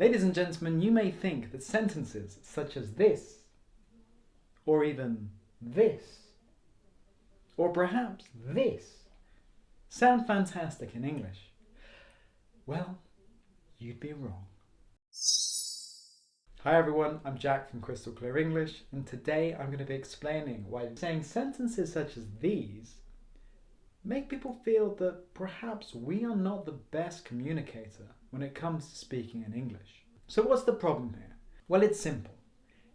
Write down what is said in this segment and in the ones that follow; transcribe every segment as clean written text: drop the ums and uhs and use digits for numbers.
Ladies and gentlemen, you may think that sentences such as this, or even this, or perhaps this, sound fantastic in English. Well, you'd be wrong. Hi everyone, I'm Jack from Crystal Clear English, and today I'm going to be explaining why saying sentences such as these make people feel that perhaps we are not the best communicator when it comes to speaking in English. So what's the problem here? Well, it's simple.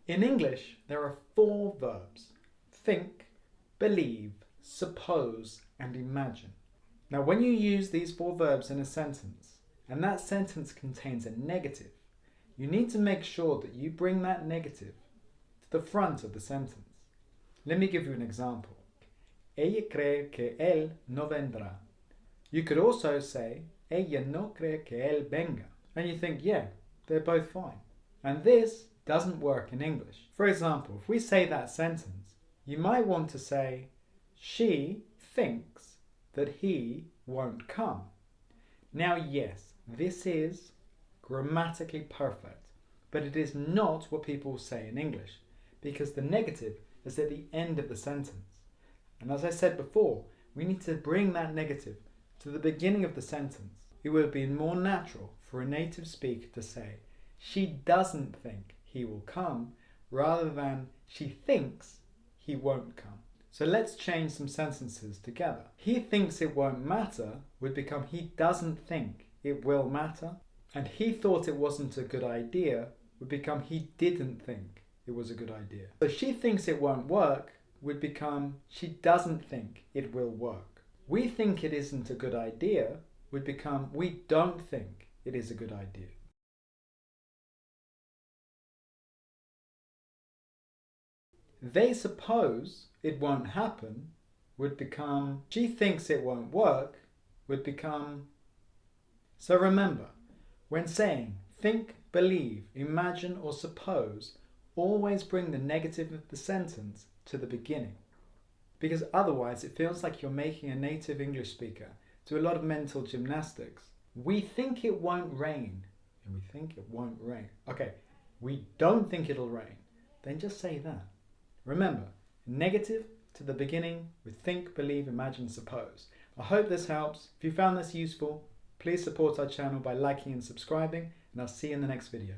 In English, there are 4 verbs: think, believe, suppose, and imagine. Now, when you use these 4 verbs in a sentence, and that sentence contains a negative, you need to make sure that you bring that negative to the front of the sentence. Let me give you an example. Ella cree que él no vendrá. You could also say, ella no cree que él venga. And you think, yeah, they're both fine. And this doesn't work in English. For example, if we say that sentence, you might want to say, she thinks that he won't come. Now, yes, this is grammatically perfect, but it is not what people say in English, because the negative is at the end of the sentence. And as I said before, we need to bring that negative to the beginning of the sentence. It would be more natural for a native speaker to say, she doesn't think he will come, rather than she thinks he won't come. So let's change some sentences together. He thinks it won't matter would become he doesn't think it will matter. And he thought it wasn't a good idea would become he didn't think it was a good idea. So she thinks it won't work would become she doesn't think it will work. We think it isn't a good idea would become we don't think it is a good idea. They suppose it won't happen would become she thinks it won't work would become. So remember, when saying think, believe, imagine or suppose, always bring the negative of the sentence to the beginning, because otherwise it feels like you're making a native English speaker do a lot of mental gymnastics. We think it won't rain, and we think it won't rain. Okay, we don't think it'll rain. Then just say that. Remember, negative to the beginning with think, believe, imagine, suppose. I hope this helps. If you found this useful, please support our channel by liking and subscribing, and I'll see you in the next video.